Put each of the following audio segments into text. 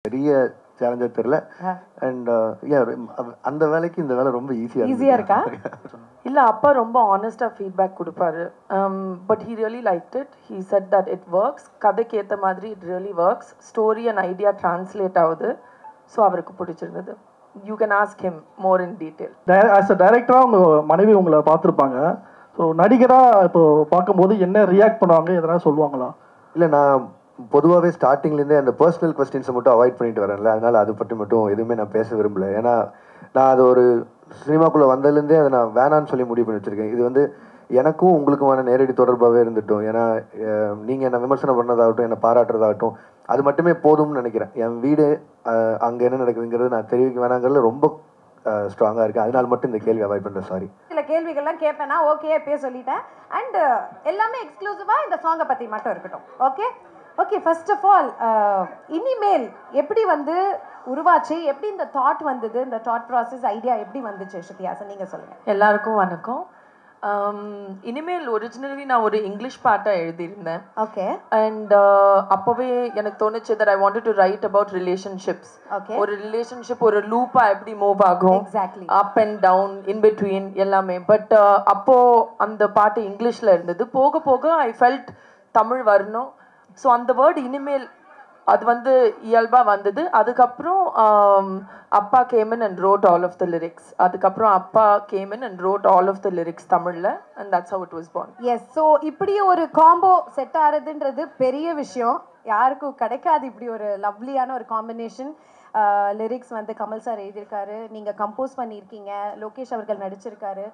பெரிய சேலஞ்சர் தெரியல அண்ட் அந்த வேலைக்கு இந்த வேலை ரொம்ப ஈஸியா இருக்கா இல்ல அப்பா ரொம்ப ஆனஸ்டா ஃபீட்பேக் கொடுப்பாரு but he really liked it he said that it works கதைக்கு ஏற்ற மாதிரி it really works story and idea translate ஆகுது ஸோ அவருக்கு பிடிச்சிருந்தது you can ask him more in detail as a டைரக்டரா உங்க மனைவி உங்களை பார்த்துருப்பாங்க ஸோ நடிகரா இப்போ பார்க்கும்போது என்ன ரியாக்ட் பண்ணுவாங்க எதனா சொல்லுவாங்களா இல்லை நான் பொதுவாகவே ஸ்டார்டிங்லேருந்தே அந்த பர்சனல் கொஸ்டின்ஸை மட்டும் அவாய்ட் பண்ணிட்டு வரேன்ல அதனால் அதை பற்றி மட்டும் எதுவுமே நான் பேச விரும்பல ஏன்னா நான் அது ஒரு சினிமாக்குள்ளே வந்ததுலேருந்தே அதை நான் வேணான்னு சொல்லி முடிவு பண்ணி வச்சுருக்கேன் இது வந்து எனக்கும் உங்களுக்குமான நேரடி தொடர்பாகவே இருந்துட்டோம் ஏன்னா நீங்கள் என்னை விமர்சனம் பண்ணதாகட்டும் என்னை பாராட்டுறதாகட்டும் அது மட்டுமே போதும்னு நினைக்கிறேன் என் வீடு அங்கே என்ன நடக்குதுங்கிறது நான் தெரிவிக்க வேணாங்கிறதுல ரொம்ப ஸ்ட்ராங்காக இருக்குது அதனால மட்டும் இந்த கேள்வி அவாய்ட் பண்ணுறேன் சாரி சில கேள்விகள்லாம் கேட்பேன்னா ஓகே சொல்லிட்டேன் அண்ட் எல்லாமே எக்ஸ்க்ளூசிவாக இந்த சாங்கை பற்றி மட்டும் இருக்கட்டும் ஓகே ஃபர்ஸ்ட் ஆஃப் ஆல் இனிமேல் எப்படி வந்து உருவாச்சு எப்படி இந்த தாட் வந்தது இந்த தாட் ப்ராசஸ் ஐடியா எப்படி வந்துச்சு ஸ்ருதிஹாசன் நீங்கள் சொல்லுங்கள் எல்லாருக்கும் வணக்கம் இனிமேல் ஒரிஜினலி நான் ஒரு இங்கிலீஷ் பாட்டாக எழுதியிருந்தேன் ஓகே அண்ட் அப்போவே எனக்கு தோணுச்சு that I wanted to write about relationships ஒரு ரிலேஷன்ஷிப் ஒரு லூப்பா எப்படி மூவ் ஆகும் up and down in between எல்லாமே பட் அப்போ அந்த பாட்டு இங்கிலீஷ்ல இருந்தது போக போக ஐ ஃபெல்ட் தமிழ் வரணும் ஸோ அந்த வேர்டு இனிமேல் அது வந்து இயல்பா வந்தது அதுக்கப்புறம் அப்பா came in and wrote all of the lyrics அதுக்கப்புறம் அப்பா came in and wrote all of the lyrics தமிழ்ல and that's how it was born yes so இப்படி ஒரு காம்போ செட் ஆகிறதுன்றது பெரிய விஷயம் யாருக்கும் கிடைக்காது இப்படி ஒரு லவ்லியான ஒரு காம்பினேஷன் லிரிக்ஸ் வந்து கமல் சார் எழுதியிருக்காரு நீங்கள் கம்போஸ் பண்ணியிருக்கீங்க லோகேஷ் அவர்கள் நடிச்சிருக்காரு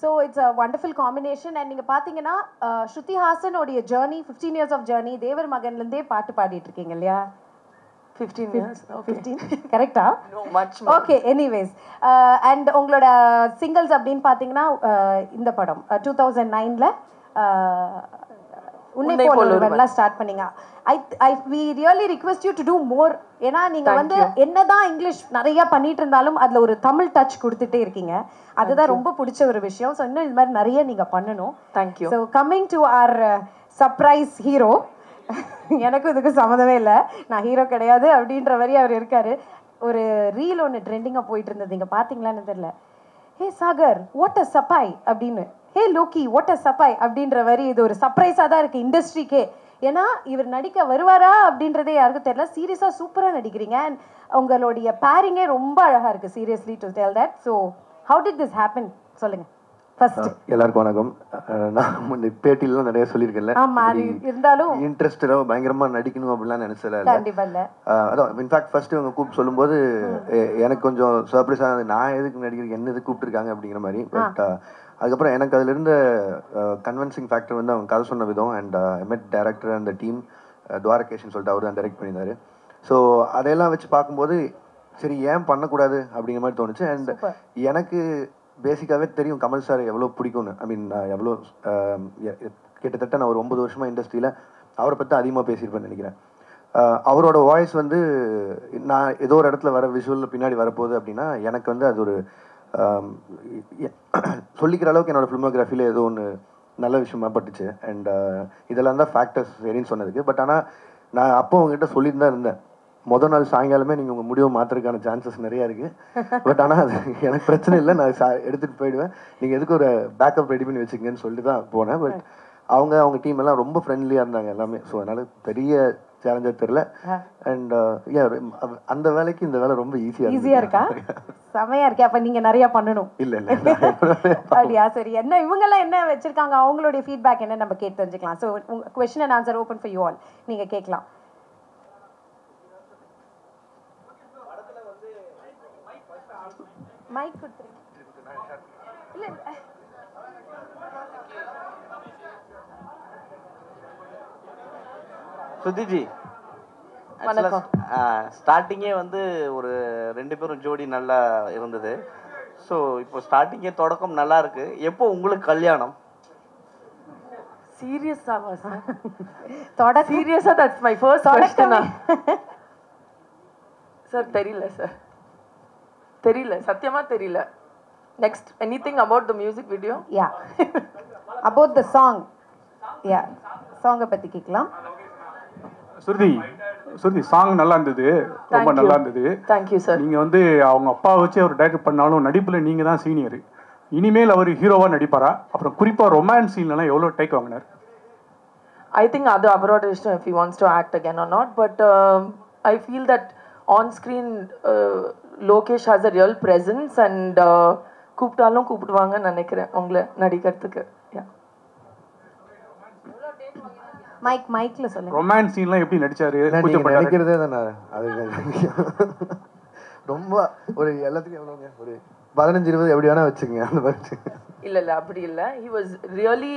so it's a wonderful combination and நீங்கள் பார்த்தீங்கன்னா ஸ்ருதிஹாசனோடைய ஜேர்னி 15 இயர்ஸ் ஆஃப் ஜேர்னி தேவர் மகன்லேருந்தே பாட்டு பாடிட்டு இருக்கீங்க இல்லையா 15 years 15 கரெக்டா no much okay anyways and உங்களோட சிங்கிள்ஸ் அப்படின்னு பார்த்தீங்கன்னா இந்த படம் 2009ல உன்னை போலொருவன்லாம் ஸ்டார்ட் பண்ணீங்க we really request you to do more ஏன்னா நீங்க வந்து என்னதான் இங்கிலீஷ் நிறைய பண்ணிட்டு இருந்தாலும் அதுல ஒரு தமிழ் டச் கொடுத்துட்டே இருக்கீங்க அதுதான் ரொம்ப பிடிச்ச ஒரு விஷயம் ஸோ இன்னும் இது மாதிரி நிறைய நீங்க பண்ணணும் thank you so coming to our surprise hero எனக்கும் இதுக்கு சம்மந்தமே இல்லை நான் ஹீரோ கிடையாது அப்படின்ற மாதிரி அவர் இருக்காரு ஒரு ரீல் ஒன்று ட்ரெண்டிங்காக போயிட்டு இருந்தது நீங்கள் பார்த்தீங்களான்னு தெரியல ஹே சாகர் வாட் அ சப்பாய் அப்படின்னு ஹே லோக்கி வாட் அ சப்பாய் அப்படின்ற மாதிரி இது ஒரு சர்ப்ரைஸாக தான் இருக்குது இண்டஸ்ட்ரிக்கே ஏன்னா இவர் நடிக்க வருவாரா அப்படின்றதே யாருக்கும் தெரியல சீரியஸாக சூப்பராக நடிக்கிறீங்க அண்ட் உங்களுடைய பேரிங்கே ரொம்ப அழகாக இருக்குது seriously to tell that so how did this happen சொல்லுங்கள் ஃபர்ஸ்ட் எல்லாருக்கும் வணக்கம் நான் பேட்டிலாம் நிறைய சொல்லியிருக்கேன்ல இருந்தாலும் இன்ட்ரெஸ்டடா பயங்கரமா நடிக்கணும் அப்படிலாம் நினைச்சல அதான் இன்ஃபேக்ட் ஃபர்ஸ்ட் இவங்க கூப்பிட்டு சொல்லும்போது எனக்கு கொஞ்சம் சர்ப்ரைஸா நான் எதுக்கு நடிக்கிறேன் என்ன எதுக்கு கூப்பிட்டுருக்காங்க அப்படிங்கிற மாதிரி பட் அதுக்கப்புறம் எனக்கு அதுல இருந்த கன்வின்சிங் ஃபேக்டர் வந்து அவங்க கதை சொன்ன விதம் அண்ட் எம்எட் டைரக்டர் அந்த டீம் துவாரகேஷன் சொல்லிட்டு அவர் தான் டைரக்ட் பண்ணியிருந்தாரு ஸோ அதையெல்லாம் வச்சு பார்க்கும்போது சரி ஏன் பண்ணக்கூடாது அப்படிங்கிற மாதிரி தோணுச்சு அண்ட் எனக்கு பேசிக்காகவே தெரியும் கமல் சார் எவ்வளோ பிடிக்கும்னு ஐ மீன் எவ்வளோ கிட்டத்தட்ட நான் ஒரு 9 வருஷமாக இண்டஸ்ட்ரியில் அவரை பற்றி அதிகமாக பேசியிருப்பேன்னு நினைக்கிறேன் அவரோட வாய்ஸ் வந்து நான் ஏதோ ஒரு இடத்துல வர விஷுவலில் பின்னாடி வரப்போகுது அப்படின்னா எனக்கு வந்து அது ஒரு சொல்லிக்கிற அளவுக்கு என்னோடய ஃபிலிமோகிராஃபியில் ஏதோ ஒன்று நல்ல விஷயமா பட்டுச்சு அண்ட் இதெல்லாம் தான் ஃபேக்டர்ஸ் சரின்னு சொன்னதுக்கு பட் ஆனால் நான் அப்போ உங்ககிட்ட சொல்லிட்டு தான் இருந்தேன் முதல் நாள் சாயங்காலமே நீங்கள் உங்கள் முடிவை மாற்றுறதுக்கான சான்சஸ் நிறையா இருக்குது பட் ஆனால் அது எனக்கு பிரச்சனை இல்லை நான் எடுத்துகிட்டு போயிடுவேன் நீங்கள் எதுக்கு ஒரு பேக்கப் ரெடி பண்ணி வச்சுக்கங்கன்னு சொல்லிட்டு தான் போனேன் பட் அவங்க டீம் எல்லாம் ரொம்ப ஃப்ரெண்ட்லியாக இருந்தாங்க எல்லாமே ஸோ அதனால பெரிய சேலஞ்சர் தெரியல அண்ட் அந்த வேலைக்கு இந்த வேலை ரொம்ப ஈஸியாக இருக்கா செமையா இருக்கே அப்ப நீங்க நிறைய பண்ணணும் இல்ல அப்படியா சரி என்ன இவங்கெல்லாம் என்ன வச்சிருக்காங்க அவங்களுடைய ஃபீட்பேக் என்ன நம்ம கேட்டு தெரிஞ்சுக்கலாம் so question and answer open for you all நீங்க கேட்கலாம் மைக் கொடுத்துருங்க இல்ல சுதிஜி ஸ்டார்டிங்கே வந்து ஒரு 2 பேரும் ஜோடி நல்லா இருந்தது ஸோ இப்போ ஸ்டார்டிங்கே தொடக்கம் நல்லா இருக்கு எப்போ உங்களுக்கு கல்யாணம் சீரியஸாவா சார் சீரியஸா that's my first question sir தெரியல சத்தியமா தெரியல next anything about the music video yeah about the song யா சாங்கை பத்தி கேட்கலாம் சுருதி சுருதி சாங் நல்லா இருந்தது, ரொம்ப நல்லா இருந்தது. Thank you sir. நீங்கள் வந்து அவங்க அப்பா வச்சு அவர் டைரக்ட் பண்ணாலும் நடிப்பில் நீங்கள் தான் சீனியர். இனிமேல் அவர் ஹீரோவாக நடிப்பாரா? அப்புறம் குறிப்பாக ரொமான்ஸ் சீன்லாம் எவ்வளோ டேக் வாங்கினார்? I think அது அவரோட இஷ்டம் if he wants to act again or not, but I feel that on screen Lokesh has a real presence and கூப்பிட்டாலும் கூப்பிடுவாங்கன்னு நினைக்கிறேன் உங்களை நடிக்கிறதுக்கு. மைக்ல சொல்லுங்க. ரொமான்ஸ் சீன்லாம் எப்படி நடிச்சாரு? நினைக்கிறதே தானே அது. ரொம்ப ஒரு எல்லாத்துக்கும் எவ்வளோங்க, ஒரு 15-20 எப்படி வேணா வச்சுக்கங்க அந்த மாதிரி. இல்ல அப்படி இல்ல. he was really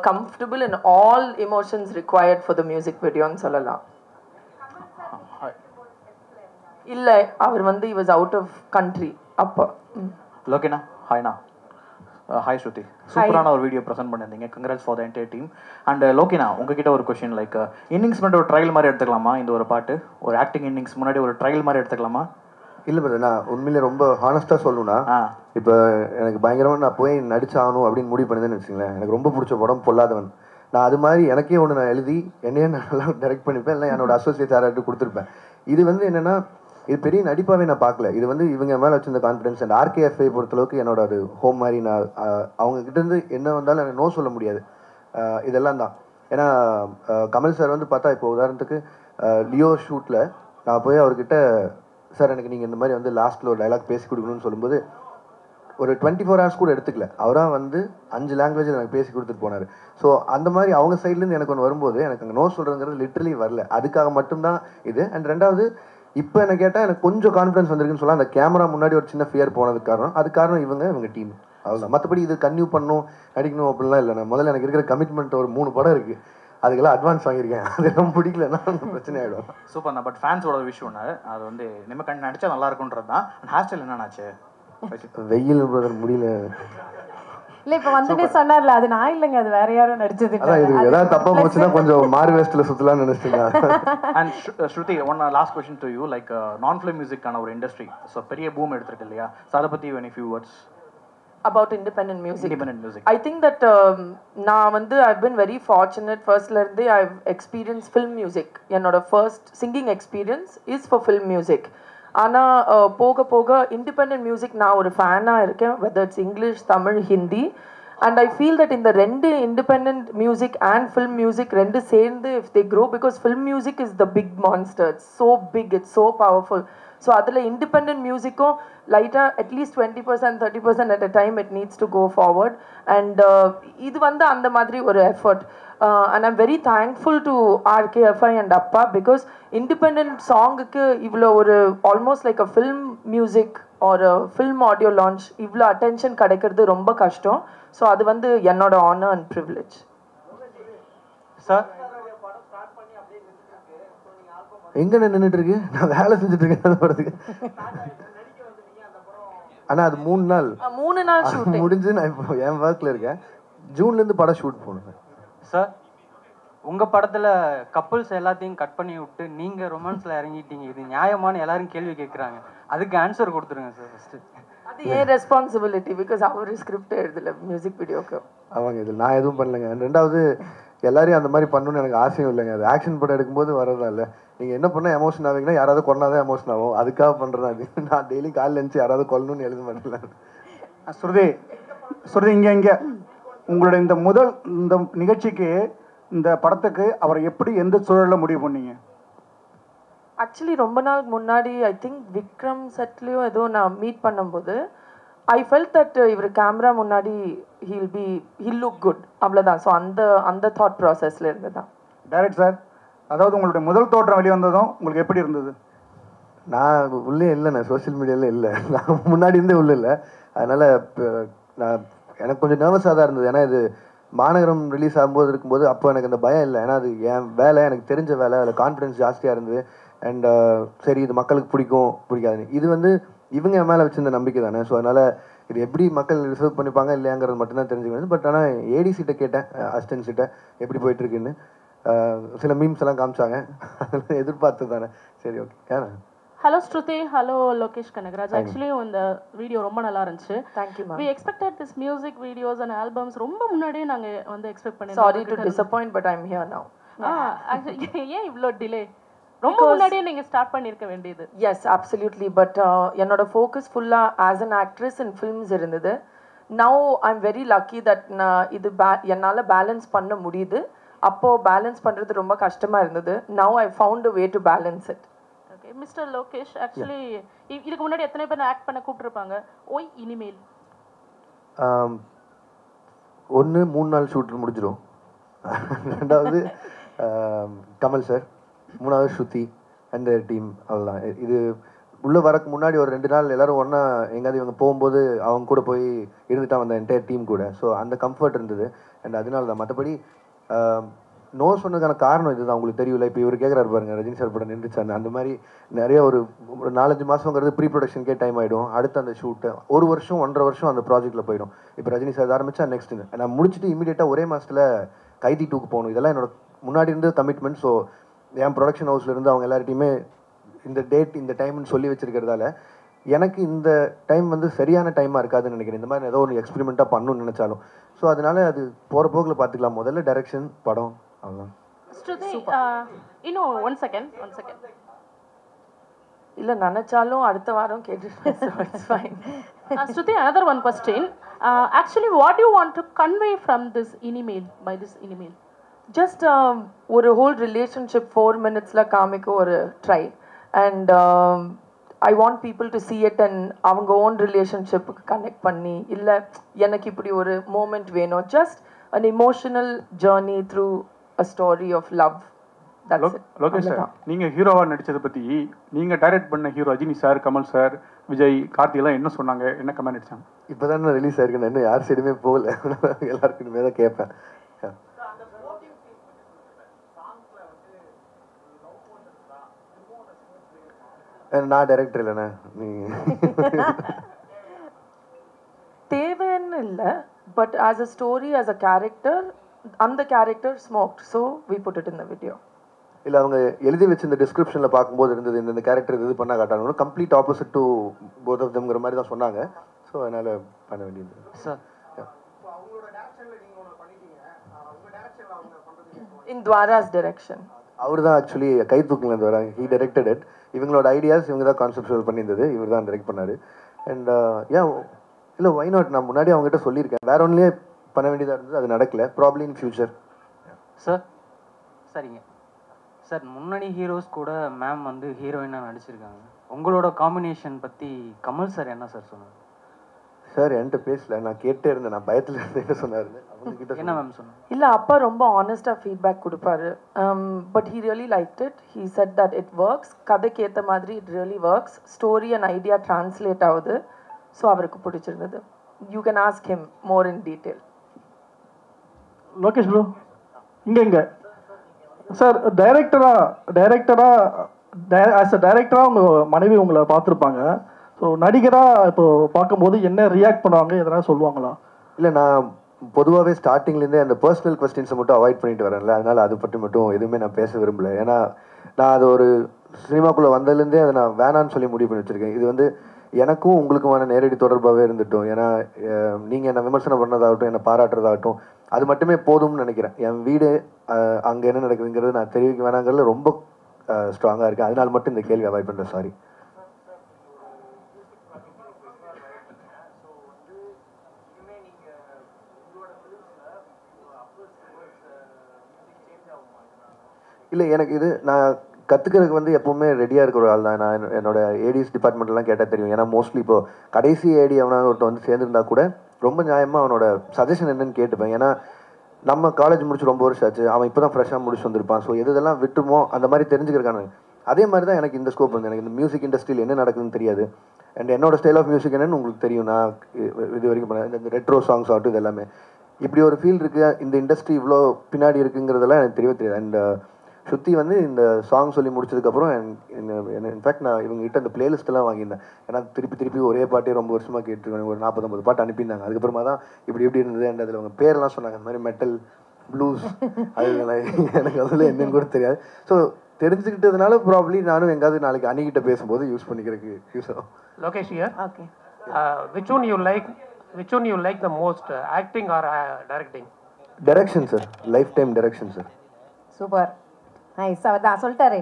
comfortable in all emotions required for the music video ன்னு சொல்லலாம். இல்ல அவர் வந்து he was out of country அப்போ. லோகேனா ஹாய்னா. ஹாய் ஸ்ருதி, சூப்பரான ஒரு வீடியோ ப்ரெசென்ட் பண்ணியிருந்தீங்க. Congrats for the entire team. And லோகேனா, உங்ககிட்ட ஒரு கொஸ்டின், லைக் இன்னிங்ஸ் முன்னாடி ஒரு ட்ரையல் மாதிரி எடுத்துக்கலாமா? இந்த ஒரு பாட்டு ஒரு ஆக்டிங் இன்னிங்ஸ் முன்னாடி ஒரு ட்ரையல் மாதிரி எடுத்துக்கலாமா? இல்லை பிரதர், நான் உண்மையிலே ரொம்ப ஹானஸ்ட்டாக சொல்லணும்னா, இப்போ எனக்கு பயங்கரமாக நான் போய் நடிச்சாகணும் அப்படின்னு முடிவு பண்ணுதுன்னு வச்சுங்களேன். எனக்கு ரொம்ப பிடிச்ச படம் பொல்லாதவன். நான் அது மாதிரி எனக்கே ஒன்று நான் எழுதி என்னையே நல்லா டைரக்ட் பண்ணிப்பேன், இல்லை என்னோட அசோசியேட் யாராட்டு கொடுத்துருப்பேன். இது வந்து என்னென்னா, இது பெரிய நடிப்பாகவே நான் பார்க்கல. இது வந்து இவங்க மேலே வச்சிருந்த கான்ஃபிடன்ஸ். அண்ட் RKFஐ பொறுத்தளவுக்கு என்னோட அது ஹோம் மாதிரி. நான் அவங்ககிட்டேருந்து என்ன வந்தாலும் எனக்கு நோ சொல்ல முடியாது. இதெல்லாம் தான். ஏன்னா கமல் சார் வந்து பார்த்தா, இப்போ உதாரணத்துக்கு லியோ ஷூட்டில் நான் போய் அவர்கிட்ட, சார் எனக்கு நீங்கள் இந்த மாதிரி வந்து லாஸ்ட்டில் ஒரு டைலாக் பேசி கொடுக்கணும்னு சொல்லும்போது ஒரு 24 hours கூட எடுத்துக்கல. அவராக வந்து 5 லாங்குவேஜில் எனக்கு பேசி கொடுத்துட்டு போனார். ஸோ அந்த மாதிரி அவங்க சைட்லேருந்து எனக்கு ஒன்று வரும்போது எனக்கு அங்கே நோ சொல்கிறதுங்கிறது லிட்ரலி வரல. அதுக்காக மட்டும்தான் இது. அண்ட் ரெண்டாவது, இப்போ என்ன கேட்டால் எனக்கு கொஞ்சம் கான்ஃபிடன்ஸ் வந்திருக்குன்னு சொல்லலாம். அந்த கேமரா முன்னாடி ஒரு சின்ன ஃபியர் போனதுக்கு காரணம், அது காரணம் இவங்க டீம், அவ்வளோதான். மற்றபடி இது கன்டினியூ பண்ணணும் நடிக்கணும் அப்படிலாம் இல்லை. நான் முதல்ல எனக்கு இருக்கிற கமிட்மெண்ட் ஒரு 3 படம் இருக்குது, அதுக்கெல்லாம் அட்வான்ஸ் வாங்கியிருக்கேன். அதெல்லாம் பிடிக்கலன்னா பிரச்சனை ஆகிடும். சூப்பர்ண்ணா. பட் ஃபேன்ஸோட விஷயம் ஒன்று, அது வந்து நம்ம நடிச்சா நல்லா இருக்குன்றது தான். ஹேர் ஸ்டைல் என்னன்னாச்சு? வெயில் முடியல. இல்ல இப்ப வந்துட்டே சொன்னார்ல, அது நான் இல்லைங்க, அது வேற யாரும் நடிச்சது. அதான் இது ஏதாவது தப்பா போச்சுன்னா கொஞ்சம் மாறு வேஸ்ட்ல சுத்தலாம்னு நினைச்சிட்டீங்க. And Shruti, one last question to you, like நான் ஃபிலிம் மியூசிக்கான ஒரு இண்டஸ்ட்ரி ஸோ பெரிய பூம் எடுத்துருக்கு இல்லையா? ஸோ அதை பற்றி any few words about independent music. I think that நான் வந்து I've been very fortunate. Firstல இருந்தே I've experienced film music. என்னோட first singing experience is for film music. ஆனா போக போக independent music நான் ஒரு ஃபேனாக இருக்கேன், whether it's English, Tamil, Hindi. And I feel that in the ரெண்டு independent music and film music ரெண்டு சேர்ந்து if they grow, because film music is the big monster. It's so big, it's so powerful. So அதில் independent musicக்கும் லைட்டாக at least 20% 30% at a time it needs to go forward. And இது வந்து அந்த மாதிரி ஒரு effort. And I'm very thankful to RKFI and அப்பா, because independent சாங்குக்கு இவ்வளோ ஒரு almost like a film music or a film audio launch இவ்வளோ அட்டென்ஷன் கிடைக்கிறது ரொம்ப கஷ்டம். ஸோ அது வந்து என்னோட ஆனர் அண்ட் ப்ரிவிலேஜ். சார் எங்க நின்றுட்டு இருக்கு? நான் வேலை செஞ்சுட்டு இருக்கேன் படத்துக்கு. ஆனா அது 3 நாள் ஷூட்டிங் முடிஞ்சு நான் இப்போ என் ஒர்க்ல இருக்கேன். ஜூன்ல இருந்து படம் ஷூட் போகணும். சார், உங்க படத்துல கப்புள்ஸ் எல்லாத்தையும் கட் பண்ணி விட்டு நீங்க ரொமான்ஸ்ல இறங்கிட்டீங்க, இது நியாயமான எல்லாரும் கேள்வி கேட்கறாங்க. அதுக்கு ஆன்சர் கொடுத்துருங்க சார் ஃபர்ஸ்ட். அது ஏன் ரெஸ்பான்சிபிலிட்டி? பிகாஸ் அவர் ஸ்கிரிப்ட் எழுதல மியூசிக் வீடியோக்கு. அவங்க இது நான் எதுவும் பண்ணலைங்க. ரெண்டாவது எல்லாரையும் அந்த மாதிரி பண்ணணும்னு எனக்கு ஆசையும் இல்லைங்க. அது ஆக்ஷன் படம் எடுக்கும்போது வரதா இல்லை. நீங்கள் என்ன பண்ணால் எமோஷன் ஆவீங்கன்னா யாராவது கொண்டாதான் எமோஷன் ஆகும். அதுக்காக பண்ணுறதா அது. நான் டெய்லி காலையில் எழுந்துச்சு யாராவது கொல்லணும்னு எழுத மாட்டேன். ஸ்ருதி இங்கே உங்களோட இந்த நிகழ்ச்சிக்கு இந்த படத்துக்கு அவர் எப்படி எந்த சூழலில் முடிவு பண்ணீங்க? ஆக்சுவலி ரொம்ப நாள் முன்னாடி ஐ திங்க் விக்ரம் செட்லேயோ ஏதோ நான் மீட் பண்ணும்போது ஐ ஃபெல்ட் தட் இவர் கேமரா முன்னாடி ஹில் லுக் குட், அவ்வளோதான். ஸோ அந்த தாட் ப்ராசஸில் இருந்து தான். டைரக்ட் சார், அதாவது உங்களுடைய முதல் தோற்றம் வெளிவந்ததும் உங்களுக்கு எப்படி இருந்தது? நான் உள்ளே இல்லை, நான் சோஷியல் மீடியாவில் இல்லை, நான் முன்னாடி இருந்தே உள்ளே இல்லை. அதனால் நான் எனக்கு கொஞ்சம் நர்வஸாக தான் இருந்தது. ஏன்னா இது மாநகரம் ரிலீஸ் ஆகும்போது இருக்கும்போது அப்போ எனக்கு அந்த பயம் இல்லை. ஏன்னா அது என் வேலை, எனக்கு தெரிஞ்ச வேலை, அதில் கான்ஃபிடன்ஸ் ஜாஸ்தியாக இருந்தது. அண்ட் சரி இது மக்களுக்கு பிடிக்காதுன்னு இது வந்து இவங்க என் மேலே வச்சிருந்த நம்பிக்கை தானே. ஸோ அதனால் இது எப்படி மக்கள் ரிசர்வ் பண்ணிப்பாங்க இல்லையாங்கிறது மட்டும்தான் தெரிஞ்சுக்கணும். பட் ஆனால் ஏடிசிட்ட கேட்டேன், அசிஸ்டன்ட்ஸிட்ட எப்படி போயிட்டுருக்குன்னு. சில மீம்ஸ் எல்லாம் காமிச்சாங்க, அதெல்லாம் எதிர்பார்த்து தானே. சரி ஓகே. ஏன்னா hello Shruti, hello Lokesh Kanagaraj. Actually இந்த வீடியோ ரொம்ப நல்லா இருந்துச்சு. Thank you ma'am. We expected this music videos and albums ரொம்ப முன்னாடியே நாங்கள் வந்து எக்ஸ்பெக்ட் பண்ணி. Sorry to disappoint but I am here now. Actually ஏன் இவ்வளோ டிலே? ரொம்ப முன்னாடியே நீங்க ஸ்டார்ட் பண்ணிருக்க வேண்டியது. Yes absolutely. பட் என்னோட ஃபோக்கஸ் ஃபுல்லா as an actress in films இருந்தது. Now I am very lucky that நான் இது என்னால் பேலன்ஸ் பண்ண முடியுது. அப்போ பேலன்ஸ் பண்றது ரொம்ப கஷ்டமா இருந்தது. Now I found a way to balance it. Okay mister Lokesh, actually இதுக்கு முன்னாடி எத்தனை பேர் ஆக்ட் பண்ண கூப்பிட்டுருப்பாங்க? ஓய் இனிமேல் ஒன்று 3 நாள் ஷூட்டில் முடிஞ்சிடும். ரெண்டாவது கமல் சார், மூணாவது ஸ்ருதி அண்ட் டீம். அவ்வளோதான். இது உள்ளே வரக்கு முன்னாடி ஒரு 2 நாள் எல்லோரும் ஒன்றா எங்கேயாவது இவங்க போகும்போது அவங்க கூட போய் இருந்துட்டா வந்த என்டையர் டீம் கூட. ஸோ அந்த கம்ஃபர்ட் இருந்தது. அண்ட் அதனால தான். மற்றபடி நோ சொன்னதுக்கான காரணம் இதுதான். உங்களுக்கு தெரியல, இப்போ இவர் கேட்குறாரு பாருங்க, ரஜினி சார் படம் நின்றுச்சான்னு. அந்த மாதிரி நிறைய ஒரு 4-5 மாதங்கிறது ப்ரீ ப்ரொடக்ஷனுக்கே டைம் ஆகிடும். அடுத்து அந்த ஷூட்டு 1 வருஷம் 1.5 வருஷம் அந்த ப்ராஜெக்ட்டில் போயிடும். இப்போ ரஜினி சார் ஆரம்பித்தா நெக்ஸ்ட் நான் முடிச்சுட்டு இமீடியட்டாக ஒரே மாதத்தில் கைதி 2க்கு போகணும். இதெல்லாம் என்னோட முன்னாடி இருந்து கமிட்மெண்ட். ஸோ என் ப்ரொடக்ஷன் ஹவுஸ்லேருந்து அவங்க எல்லார்ட்டையுமே இந்த டேட் இந்த டைம்னு சொல்லி வச்சிருக்கிறதால எனக்கு இந்த டைம் வந்து சரியான டைமாக இருக்காதுன்னு நினைக்கிறேன். இந்த மாதிரி ஏதோ ஒரு எக்ஸ்பெரிமெண்ட்டாக பண்ணணும்னு நினச்சாலும். ஸோ அதனால அது போகிற போக்கில் பார்த்துக்கலாம். முதல்ல டைரக்ஷன், படம், அவ்வளோதான். இன்னும் ஒன் செகண்ட் இல்லை நினச்சாலும் அடுத்த வாரம் கேட்டுருக்கேன். Shruti, another one question. Actually, what do you want to convey from this email, by this email? Just ஒரு whole relationship 4 minutesல காமிக்க ஒரு try. And I want people to see it and அவங்க own relationship connect பண்ணி, இல்லை எனக்கு இப்படி ஒரு moment வேணும். Just an emotional journey through a story of love. Lokesh sir, நீங்கள் ஹீரோவாக நடித்ததை பற்றி நீங்கள் டைரக்ட் பண்ண hero Rajini sir, Kamal sir, Vijay, கார்த்திகெல்லாம் என்ன சொன்னாங்க, என்ன கமெண்ட் அடிச்சாங்க? இப்போ தான் நான் ரிலீஸ் ஆயிருக்கேன். இன்னும் யார் சைடுமே போகல. எல்லாருக்குமே தான் கேட்பேன். நான் டைரக்டர் இல்லைண்ணே, நீ தேவைன்னு இல்லை. But as a story, as a character, அந்த character smoked. So we put it in the video. இல்லை அவங்க எழுதி வச்சு இந்த டிஸ்கிரிப்ஷனில் பார்க்கும்போது இருந்தது இந்த கேரக்டர் இது பண்ண காட்டாங்க. Complete opposite to both of தம்ங்கிற மாதிரி தான் சொன்னாங்க. ஸோ அதனால் பண்ண வேண்டியது சார். இன் துவாராஸ் டைரக்ஷன் அவர் தான் ஆக்சுவலி கை தூக்கிலேருந்து வராங்க. He directed it. இவங்களோட ஐடியாஸ் இவங்க தான் கான்செப்டுவல் பண்ணியிருந்தது. இவர் தான் டைரக்ட் பண்ணார். அண்ட் ஏன் இல்லை வை நாட், நான் முன்னாடி அவங்ககிட்ட சொல்லியிருக்கேன். வேற ஒன்றுலேயே பண்ண வேண்டியதாக இருந்தது, அது நடக்கல. Probably in future. சார் சரிங்க சார், முன்னாடி ஹீரோஸ் கூட மேம் வந்து ஹீரோயினாக நடிச்சிருக்காங்க. உங்களோட காம்பினேஷன் பற்றி கமல் சார் என்ன சார் சொன்னார்? சார் என்கிட்ட பேசல, நான் கேட்டே இருந்தேன். நான் பயத்தில் இருந்து என்ன சொன்னார், அவங்க கிட்ட என்ன மேம் சொன்னார்? இல்லை, அப்பா ரொம்ப ஆனஸ்டாக ஃபீட்பேக் கொடுப்பாரு. But he really liked it. He set that it works. கதைக்கு ஏற்ற மாதிரி it really works. Story and idea translate ஆகுது. ஸோ அவருக்கு பிடிச்சிருந்தது. You can ask him more in detail. Lokesh bro, இங்கே சார் டைரக்டராக ஆஸ் அ டைரக்டராக உங்கள் மனைவி உங்களை பார்த்துருப்பாங்க. ஸோ நடிகராக இப்போ பார்க்கும்போது என்ன ரியாக்ட் பண்ணுவாங்க, எதனா சொல்லுவாங்களா? இல்லை, நான் பொதுவாகவே ஸ்டார்டிங்லேருந்தே அந்த பர்சனல் கொஸ்டின்ஸை மட்டும் அவாய்ட் பண்ணிட்டு வரேன்ல, அதனால் அதை பற்றி மட்டும் எதுவுமே நான் பேச விரும்பல. ஏன்னா நான் அது ஒரு சினிமாக்குள்ளே வந்ததுலேருந்தே அதை நான் வேணான்னு சொல்லி முடிவு பண்ணி வச்சுருக்கேன். இது வந்து எனக்கும் உங்களுக்குமான நேரடி தொடர்பாகவே இருந்துட்டோம். ஏன்னா நீங்கள் என்னை விமர்சனம் பண்ணதாகட்டும், என்னை பாராட்டுறதாகட்டும், அது மட்டுமே போதும்னு நினைக்கிறேன். என் வீடு அங்கே என்ன நடக்குதுங்கிறது நான் தெரிவிக்க வேணாங்கிறதுல ரொம்ப ஸ்ட்ராங்காக இருக்கேன். அதனால மட்டும் இந்த கேள்வி அவாய்ட் பண்ணுறேன். சாரி. இல்லை, எனக்கு இது நான் கற்றுக்கிறதுக்கு வந்து எப்போவுமே ரெடியாக இருக்கிற ஒரு ஆள் தான். நான் என்னோட ஏடிஎஸ் டிபார்ட்மெண்ட்லாம் கேட்டால் தெரியும். ஏன்னா மோஸ்ட்லி இப்போ கடைசி ஏடி அவனாக ஒருத்தர் வந்து சேர்ந்துருந்தா கூட ரொம்ப நியாயமாக அவனோட சஜஷன் என்னன்னு கேட்டுப்பேன். ஏன்னா நம்ம காலேஜ் முடிச்சு ரொம்ப வருஷம் ஆச்சு, அவன் இப்போ தான் ஃப்ரெஷ்ஷாக முடிச்சு வந்திருப்பான். ஸோ எதெல்லாம் விட்டுமோ அந்த மாதிரி தெரிஞ்சுக்கிறக்கான அதே மாதிரி தான் எனக்கு இந்த ஸ்கோப் வந்து எனக்கு இந்த மியூசிக் இண்டஸ்ட்ரியில் என்ன நடக்குதுன்னு தெரியாது. அண்ட் என்னோட ஸ்டைல் ஆஃப் மியூசிக் என்னன்னு உங்களுக்கு தெரியும். நான் இது வரைக்கும் பண்ணேன் இந்த ரெட்ரோ சாங்ஸ் ஆகட்டும், இது எல்லாமே இப்படி ஒரு ஃபீல் இருக்குது. இந்த இண்டஸ்ட்ரி இவ்வளோ பின்னாடி இருக்குங்கிறதெல்லாம் எனக்கு தெரியவே தெரியாது. அண்ட் ஸ்ருதி வந்து இந்த சாங் சொல்லி முடிச்சதுக்கப்புறம் இன்ஃபேக்ட் நான் இவங்ககிட்ட இந்த பிளேலிஸ்ட்டெல்லாம் வாங்கியிருந்தேன். ஏன்னா திருப்பி ஒரே பாட்டே ரொம்ப வருஷமாக கேட்டுருக்கேன். ஒரு 40-50 பாட்டு அனுப்பியிருந்தாங்க. அதுக்கப்புறமா தான் இப்படி இருந்தது. அண்ட் அதில் அவங்க பேரெல்லாம் சொன்னாங்க, இந்த மாதிரி மெட்டல், ப்ளூஸ், அது எனக்கு அதில் என்னன்னு கூட தெரியாது. ஸோ தெரிஞ்சுக்கிட்டதுனால ப்ராப்ளி நானும் எங்காவது நாளைக்கு அணிகிட்ட பேசும்போது யூஸ் பண்ணிக்கிறதுக்கு யூஸ் ஆகும். Lokesh here. Okay. which one you like the most, acting or directing? Direction sir, lifetime direction sir. Super, nice. அவர் தான் சொல்லிட்டாரு.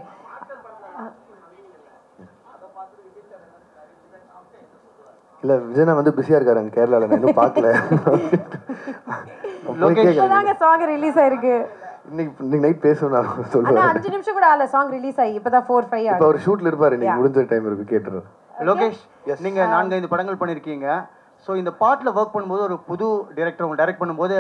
இல்ல விஜயனா வந்து பிஸியா இருக்காரு அங்க கேரளால, நான் இன்னும் பார்க்கல. இப்பதாங்க சாங் ரிலீஸ் ஆயிருக்கு. இன்னைக்கு நைட் பேசணும் நான் சொல்றேன். ஆனா 5 நிமிஷம் கூட ஆல சாங் ரிலீஸ் ஆகி இப்பதான் 4-5 ஆகுது. இப்ப அவர் ஷூட்ல இருப்பாரு, நீங்க முடிஞ்ச டைம் இருக்கு கேட்றேன். லோகேஷ், நீங்க 4-5 படங்கள் பண்ணிருக்கீங்க. ஸோ இந்த பாட்டில் ஒர்க் பண்ணும்போது ஒரு புது டைரக்டர் உங்க டைரக்ட் பண்ணும்போது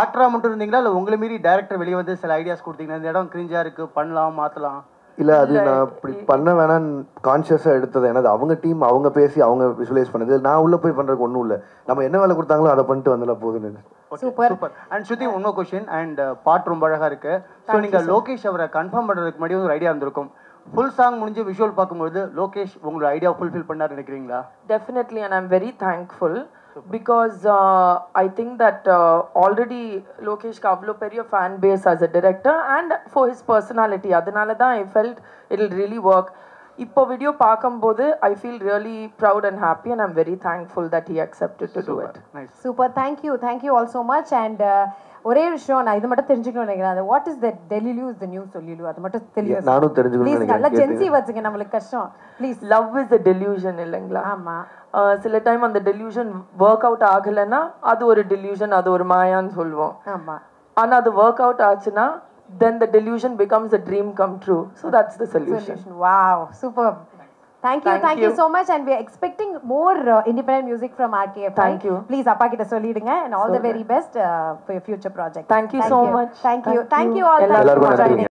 ஆக்டரா மட்டும் இருந்தீங்களா இல்லை உங்களை மீறி டைரக்டர் வெளியே வந்து சில ஐடியாஸ் கொடுத்தீங்களா, இந்த இடம் கிரிஞ்சா இருக்கு பண்ணலாம் மாற்றலாம்? இல்லை அது நான் அப்படி பண்ண வேணான்னு கான்ஷியஸாக எடுத்தது. ஏன்னா அவங்க டீம் அவங்க பேசி அவங்க விஷுவலைஸ் பண்ணது, நான் உள்ளே போய் பண்ணுறதுக்கு ஒன்றும் இல்லை. நம்ம என்ன வேலை கொடுத்தாங்களோ அதை பண்ணிட்டு வந்துடலாம் போதுன்னு. Super super. அண்ட் ஸ்ருதி, இன்னொரு கொஸ்டின். அண்ட் பாட்டு ரொம்ப அழகாக இருக்கு. ஸோ நீங்கள் லோகேஷ் அவரை கன்ஃபார்ம் பண்ணுறதுக்கு முன்னாடி ஒரு ஐடியா இருந்திருக்கும். ஃபுல் சாங் முடிஞ்சு விஷுவல் பார்க்கும்போது லோகேஷ் உங்களோட ஐடியா ஃபுல்ஃபில் பண்ணார் நினைக்கிறீங்களா? Definitely, and I'm very thankful because I think that already Lokesh ka avlo periya fan base as a director and for his personality, adanala da I felt it'll really work. Ippo video paakumbodhu I feel really proud and happy, and I'm very thankful that he accepted to do it. Nice. Super, thank you all so much. And ஒரே விஷயம் நான் இது மட்டும் தெரிஞ்சுக்கணும் நினைக்கிறேன். What is that டெலிலு is the new solulu, அது மட்டும் தெரியும். நானும் தெரிஞ்சுக்கணும் நினைக்கிறேன். நல்லா ஜென்சி வச்சுங்க, நம்மளுக்கு கஷ்டம். Please. Love is a delusion இல்லங்களா? ஆமா. சில டைம் அந்த டெலியூஷன் ஒர்க் அவுட் ஆகலைன்னா அது ஒரு டெலியூஷன், அது ஒரு மாயான்னு சொல்லுவோம். ஆமா. ஆனா அது ஒர்க் அவுட் ஆச்சுன்னா then the delusion becomes a dream come true. So that's the solution. Wow, superb. Thank you so much, and we are expecting more independent music from RKF. Thank you. Please appa kitta sollidunga, and all the very best for your future project. Thank you so much. Thank you all for joining.